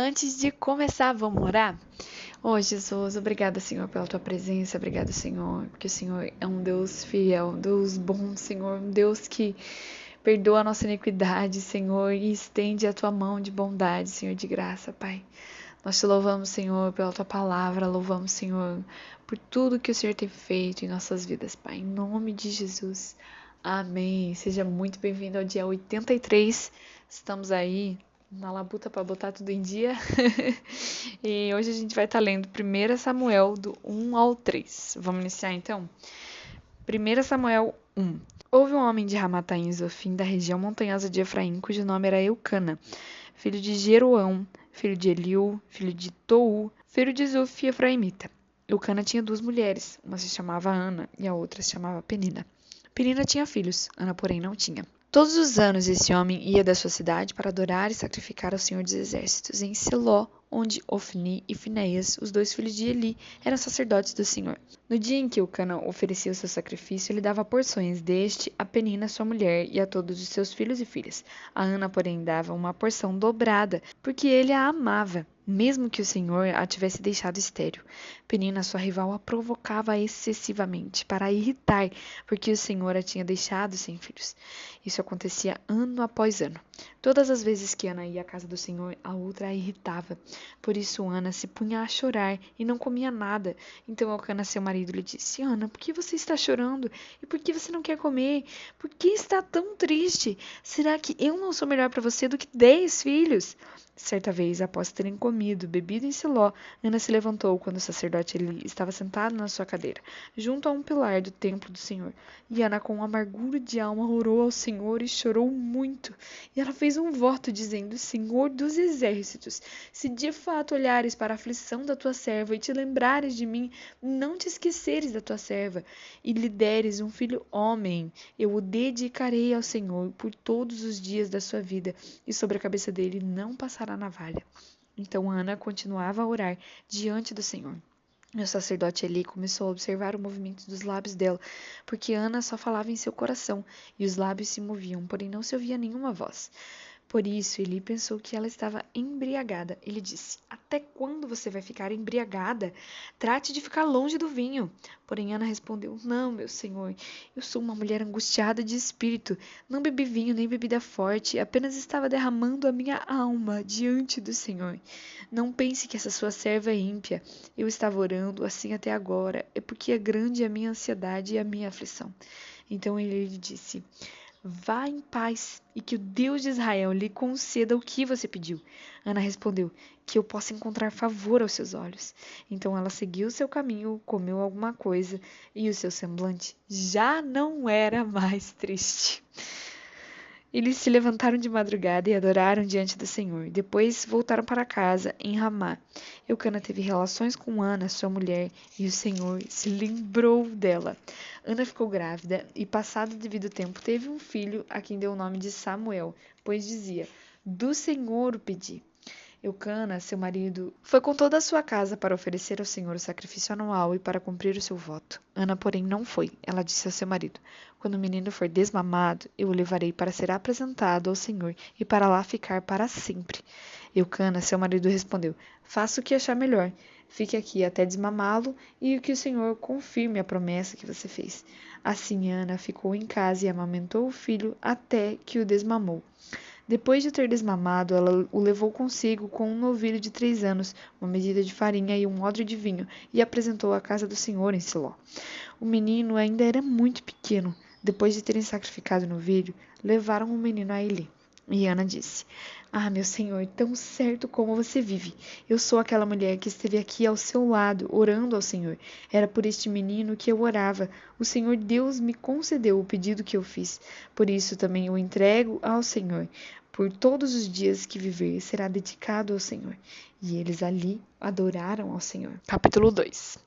Antes de começar, vamos orar? Jesus, obrigada, Senhor, pela tua presença, obrigada, Senhor, porque o Senhor é um Deus fiel, um Deus bom, Senhor, um Deus que perdoa a nossa iniquidade, Senhor, e estende a tua mão de bondade, Senhor, de graça, Pai. Nós te louvamos, Senhor, pela tua palavra, louvamos, Senhor, por tudo que o Senhor tem feito em nossas vidas, Pai, em nome de Jesus. Amém. Seja muito bem-vindo ao dia 83. Estamos aí na labuta para botar tudo em dia. E hoje a gente vai estar lendo 1 Samuel do 1 ao 3. Vamos iniciar então? 1 Samuel 1. Houve um homem de Ramataim Zofim, da região montanhosa de Efraim, cujo nome era Eucana, filho de Jeroão, filho de Eliú, filho de Tou, filho de Zuf, Efraimita. Eucana tinha duas mulheres, uma se chamava Ana e a outra se chamava Penina. Penina tinha filhos, Ana, porém, não tinha. Todos os anos esse homem ia da sua cidade para adorar e sacrificar ao Senhor dos Exércitos em Siló, onde Ofni e Finéias, os dois filhos de Eli, eram sacerdotes do Senhor. No dia em que Eucana oferecia o seu sacrifício, ele dava porções deste a Penina, sua mulher, e a todos os seus filhos e filhas. A Ana, porém, dava uma porção dobrada, porque ele a amava, mesmo que o Senhor a tivesse deixado estéril. Penina, sua rival, a provocava excessivamente, para a irritar, porque o Senhor a tinha deixado sem filhos. Isso acontecia ano após ano. Todas as vezes que Ana ia à casa do Senhor, a outra a irritava. Por isso Ana se punha a chorar e não comia nada. Então Elcana, seu marido, lhe disse: Ana, por que você está chorando? E por que você não quer comer? Por que está tão triste? Será que eu não sou melhor para você do que 10 filhos? Certa vez, após terem comido, bebido em Siló, Ana se levantou quando o sacerdote Eli estava sentado na sua cadeira, junto a um pilar do templo do Senhor. E Ana, com amargura de alma, orou ao Senhor e chorou muito. E ela fez um voto, dizendo: Senhor dos exércitos, se de fato olhares para a aflição da tua serva e te lembrares de mim, não te esqueceres da tua serva, e lhe deres um filho homem, eu o dedicarei ao Senhor por todos os dias da sua vida, e sobre a cabeça dele não passará navalha. Então Ana continuava a orar diante do Senhor. O sacerdote Eli começou a observar o movimento dos lábios dela, porque Ana só falava em seu coração, e os lábios se moviam, porém não se ouvia nenhuma voz. Por isso, Eli pensou que ela estava embriagada. Ele disse: Até quando você vai ficar embriagada? Trate de ficar longe do vinho. Porém, Ana respondeu: Não, meu senhor, eu sou uma mulher angustiada de espírito. Não bebi vinho nem bebida forte, apenas estava derramando a minha alma diante do Senhor. Não pense que essa sua serva é ímpia. Eu estava orando assim até agora, é porque é grande a minha ansiedade e a minha aflição. Então ele lhe disse: Vá em paz, e que o Deus de Israel lhe conceda o que você pediu. Ana respondeu: Que eu possa encontrar favor aos seus olhos. Então ela seguiu seu caminho, comeu alguma coisa, e o seu semblante já não era mais triste. Eles se levantaram de madrugada e adoraram diante do Senhor. Depois voltaram para casa, em Ramá. Eucana teve relações com Ana, sua mulher, e o Senhor se lembrou dela. Ana ficou grávida e, passado o devido tempo, teve um filho, a quem deu o nome de Samuel, pois dizia: Do Senhor o pedi. Eucana, seu marido, foi com toda a sua casa para oferecer ao Senhor o sacrifício anual e para cumprir o seu voto. Ana, porém, não foi. Ela disse ao seu marido: Quando o menino for desmamado, eu o levarei para ser apresentado ao Senhor e para lá ficar para sempre. Eucana, seu marido, respondeu: Faça o que achar melhor. Fique aqui até desmamá-lo e que o Senhor confirme a promessa que você fez. Assim Ana ficou em casa e amamentou o filho até que o desmamou. Depois de ter desmamado, ela o levou consigo com um novilho de 3 anos, uma medida de farinha e um odre de vinho, e apresentou à casa do Senhor em Siló. O menino ainda era muito pequeno. Depois de terem sacrificado o novilho, levaram o menino a Eli. E Ana disse: meu senhor, tão certo como você vive. Eu sou aquela mulher que esteve aqui ao seu lado, orando ao Senhor. Era por este menino que eu orava. O Senhor Deus me concedeu o pedido que eu fiz. Por isso também o entrego ao Senhor. Por todos os dias que viver, será dedicado ao Senhor. E eles ali adoraram ao Senhor. Capítulo 2.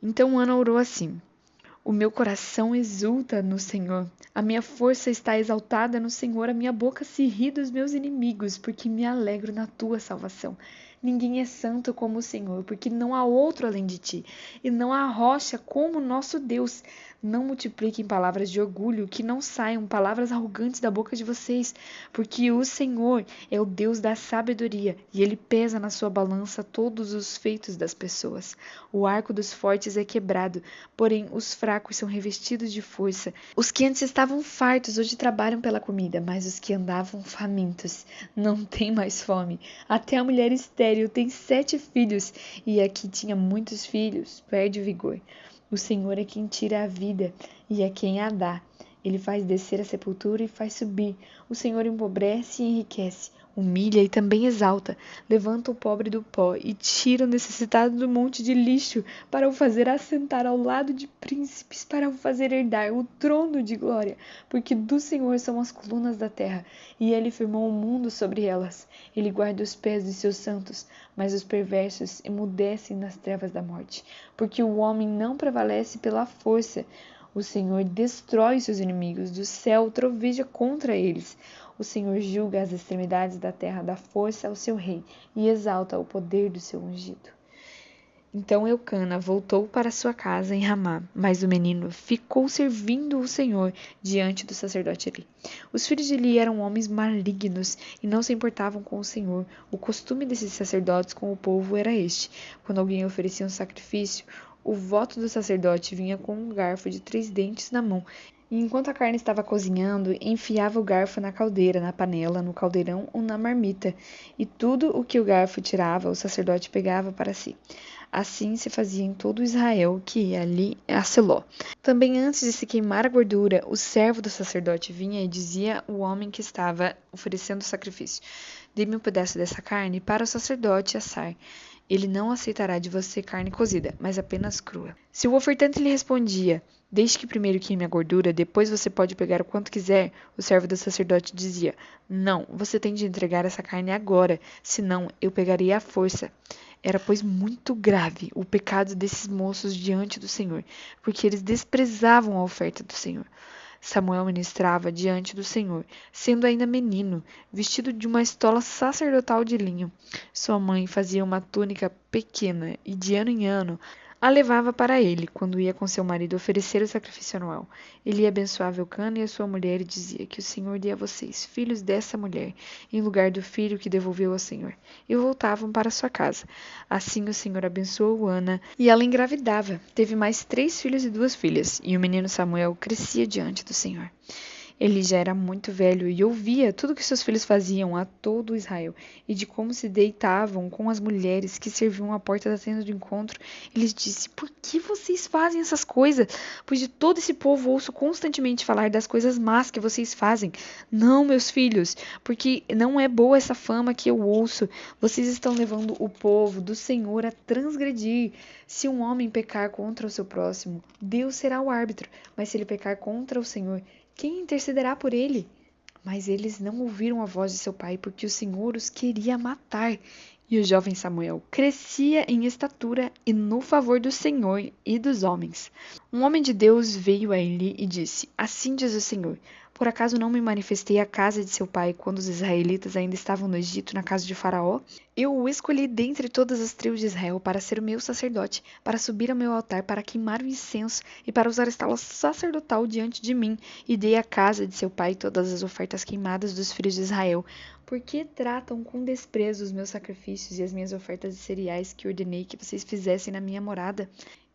Então Ana orou assim: O meu coração exulta no Senhor. A minha força está exaltada no Senhor. A minha boca se ri dos meus inimigos, porque me alegro na tua salvação. Ninguém é santo como o Senhor, porque não há outro além de ti, e não há rocha como nosso Deus. Não multipliquem palavras de orgulho, que não saiam palavras arrogantes da boca de vocês, porque o Senhor é o Deus da sabedoria, e Ele pesa na sua balança todos os feitos das pessoas. O arco dos fortes é quebrado, porém os fracos são revestidos de força. Os que antes estavam fartos hoje trabalham pela comida, mas os que andavam famintos não têm mais fome. Até a mulher estéril tem 7 filhos, e a que tinha muitos filhos perde o vigor. O Senhor é quem tira a vida e é quem a dá. Ele faz descer a sepultura e faz subir. O Senhor empobrece e enriquece, humilha e também exalta. Levanta o pobre do pó e tira o necessitado do monte de lixo, para o fazer assentar ao lado de príncipes, para o fazer herdar o trono de glória. Porque do Senhor são as colunas da terra, e Ele firmou o mundo sobre elas. Ele guarda os pés de seus santos, mas os perversos emudecem nas trevas da morte. Porque o homem não prevalece pela força. O Senhor destrói seus inimigos, do céu troveja contra eles. O Senhor julga as extremidades da terra, dá força ao seu rei e exalta o poder do seu ungido. Então Eucana voltou para sua casa em Ramá, mas o menino ficou servindo o Senhor diante do sacerdote Eli. Os filhos de Eli eram homens malignos e não se importavam com o Senhor. O costume desses sacerdotes com o povo era este: quando alguém oferecia um sacrifício, o voto do sacerdote vinha com um garfo de 3 dentes na mão, e enquanto a carne estava cozinhando, enfiava o garfo na caldeira, na panela, no caldeirão ou na marmita, e tudo o que o garfo tirava, o sacerdote pegava para si. Assim se fazia em todo Israel que ia ali a Siló. Também antes de se queimar a gordura, o servo do sacerdote vinha e dizia ao homem que estava oferecendo o sacrifício: dê-me um pedaço dessa carne para o sacerdote assar. Ele não aceitará de você carne cozida, mas apenas crua. Se o ofertante lhe respondia: deixe que primeiro queime a gordura, depois você pode pegar o quanto quiser, o servo do sacerdote dizia: não, você tem de entregar essa carne agora, senão eu pegarei à força. Era, pois, muito grave o pecado desses moços diante do Senhor, porque eles desprezavam a oferta do Senhor. Samuel ministrava diante do Senhor, sendo ainda menino, vestido de uma estola sacerdotal de linho. Sua mãe fazia uma túnica pequena e, de ano em ano, a levava para ele, quando ia com seu marido oferecer o sacrifício anual. Ele abençoava Eucana e a sua mulher e dizia: que o Senhor dê a vocês, filhos dessa mulher, em lugar do filho que devolveu ao Senhor. E voltavam para sua casa. Assim o Senhor abençoou Ana, e ela engravidava. Teve mais 3 filhos e 2 filhas, e o menino Samuel crescia diante do Senhor. Ele já era muito velho e ouvia tudo que seus filhos faziam a todo Israel, e de como se deitavam com as mulheres que serviam à porta da tenda do encontro. Ele disse: por que vocês fazem essas coisas? Pois de todo esse povo ouço constantemente falar das coisas más que vocês fazem. Não, meus filhos, porque não é boa essa fama que eu ouço. Vocês estão levando o povo do Senhor a transgredir. Se um homem pecar contra o seu próximo, Deus será o árbitro, mas se ele pecar contra o Senhor, quem intercederá por ele? Mas eles não ouviram a voz de seu pai, porque o Senhor os queria matar. E o jovem Samuel crescia em estatura e no favor do Senhor e dos homens. Um homem de Deus veio a Eli e disse: assim diz o Senhor: por acaso não me manifestei à casa de seu pai quando os israelitas ainda estavam no Egito, na casa de Faraó? Eu o escolhi dentre todas as tribos de Israel para ser o meu sacerdote, para subir ao meu altar, para queimar o incenso e para usar a estola sacerdotal diante de mim, e dei à casa de seu pai todas as ofertas queimadas dos filhos de Israel. Por que tratam com desprezo os meus sacrifícios e as minhas ofertas de cereais que ordenei que vocês fizessem na minha morada?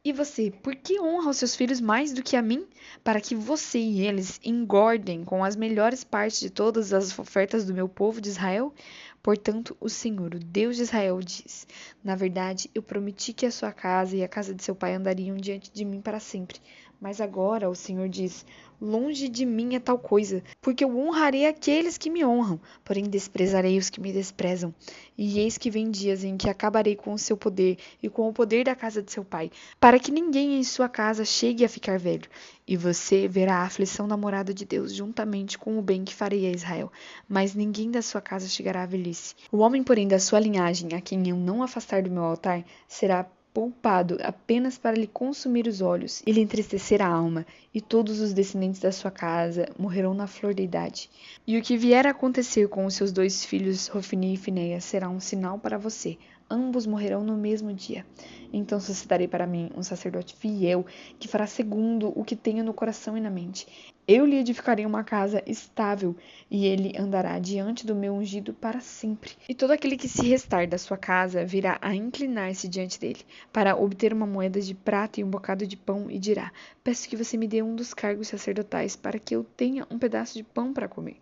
E você, por que honra os seus filhos mais do que a mim? Para que você e eles engordem com as melhores partes de todas as ofertas do meu povo de Israel? Portanto, o Senhor, o Deus de Israel, diz: na verdade, eu prometi que a sua casa e a casa de seu pai andariam diante de mim para sempre. Mas agora, o Senhor diz: longe de mim é tal coisa, porque eu honrarei aqueles que me honram, porém desprezarei os que me desprezam. E eis que vem dias em que acabarei com o seu poder e com o poder da casa de seu pai, para que ninguém em sua casa chegue a ficar velho. E você verá a aflição da morada de Deus juntamente com o bem que farei a Israel, mas ninguém da sua casa chegará à velhice. O homem, porém, da sua linhagem, a quem eu não afastar do meu altar, será poupado apenas para lhe consumir os olhos e lhe entristecer a alma, e todos os descendentes da sua casa morrerão na flor da idade. E o que vier a acontecer com os seus 2 filhos, Hofni e Finéias, será um sinal para você. Ambos morrerão no mesmo dia. Então suscitarei para mim um sacerdote fiel, que fará segundo o que tenho no coração e na mente. Eu lhe edificarei uma casa estável, e ele andará diante do meu ungido para sempre. E todo aquele que se restar da sua casa virá a inclinar-se diante dele, para obter uma moeda de prata e um bocado de pão, e dirá: peço que você me dê um dos cargos sacerdotais, para que eu tenha um pedaço de pão para comer.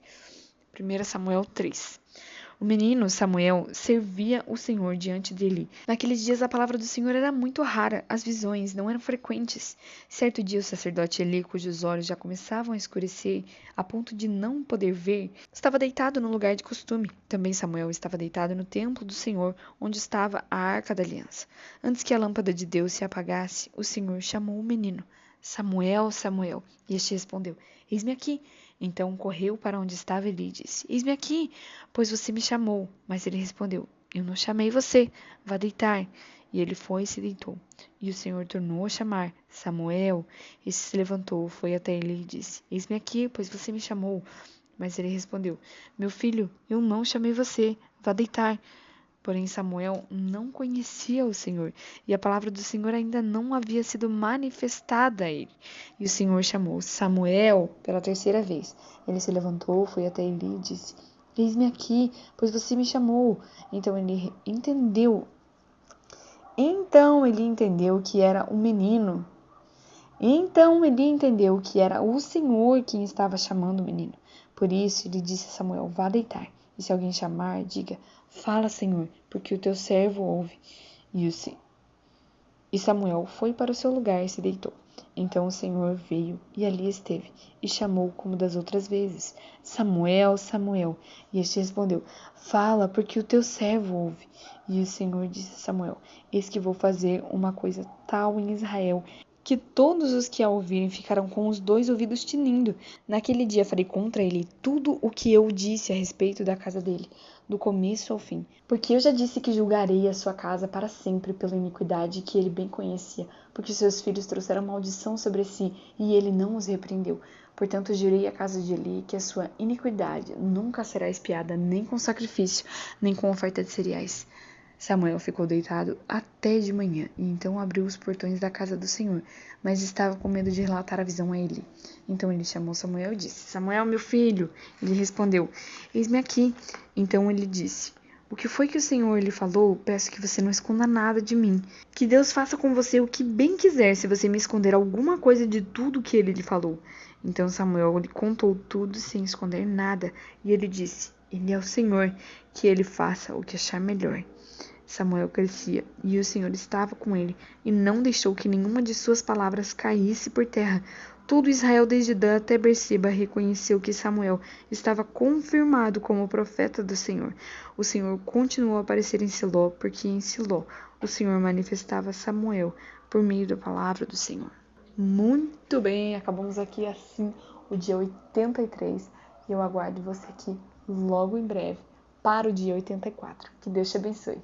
1 Samuel 3. O menino Samuel servia o Senhor diante dele. Naqueles dias a palavra do Senhor era muito rara, as visões não eram frequentes. Certo dia o sacerdote Eli, cujos olhos já começavam a escurecer, a ponto de não poder ver, estava deitado no lugar de costume. Também Samuel estava deitado no templo do Senhor, onde estava a arca da aliança. Antes que a lâmpada de Deus se apagasse, o Senhor chamou o menino: Samuel, Samuel. E este respondeu: Eis-me aqui. Então correu para onde estava Eli e disse: Eis-me aqui, pois você me chamou. Mas ele respondeu: Eu não chamei você, vá deitar. E ele foi e se deitou. E o Senhor tornou a chamar: Samuel. Este se levantou, foi até ele e disse: Eis-me aqui, pois você me chamou. Mas ele respondeu: Meu filho, eu não chamei você, vá deitar. Porém Samuel não conhecia o Senhor, e a palavra do Senhor ainda não havia sido manifestada a ele. E o Senhor chamou Samuel pela 3ª vez. Ele se levantou, foi até Eli e disse: Eis-me aqui, pois você me chamou. Então ele entendeu que era um menino. Então ele entendeu que era o Senhor quem estava chamando o menino. Por isso ele disse a Samuel: Vá deitar. E se alguém chamar, diga: Fala, Senhor, porque o teu servo ouve. E Samuel foi para o seu lugar e se deitou. Então o Senhor veio e ali esteve, e chamou como das outras vezes: Samuel, Samuel. E este respondeu: Fala, porque o teu servo ouve. E o Senhor disse a Samuel: Eis que vou fazer uma coisa tal em Israel, que todos os que a ouvirem ficarão com os 2 ouvidos tinindo. Naquele dia farei contra ele tudo o que eu disse a respeito da casa dele, do começo ao fim. Porque eu já disse que julgarei a sua casa para sempre pela iniquidade que ele bem conhecia, porque seus filhos trouxeram maldição sobre si, e ele não os repreendeu. Portanto, jurei à casa de Eli que a sua iniquidade nunca será expiada, nem com sacrifício, nem com oferta de cereais. Samuel ficou deitado até de manhã, e então abriu os portões da casa do Senhor, mas estava com medo de relatar a visão a Eli. Então ele chamou Samuel e disse: Samuel, meu filho. Ele respondeu: Eis-me aqui. Então ele disse: O que foi que o Senhor lhe falou? Peço que você não esconda nada de mim. Que Deus faça com você o que bem quiser, se você me esconder alguma coisa de tudo que ele lhe falou. Então Samuel lhe contou tudo sem esconder nada, e ele disse: Ele é o Senhor, que ele faça o que achar melhor. Samuel crescia, e o Senhor estava com ele, e não deixou que nenhuma de suas palavras caísse por terra. Todo Israel, desde Dan até Berseba, reconheceu que Samuel estava confirmado como profeta do Senhor. O Senhor continuou a aparecer em Siló, porque em Siló o Senhor manifestava a Samuel por meio da palavra do Senhor. Muito bem, acabamos aqui assim o dia 83, e eu aguardo você aqui logo em breve para o dia 84. Que Deus te abençoe.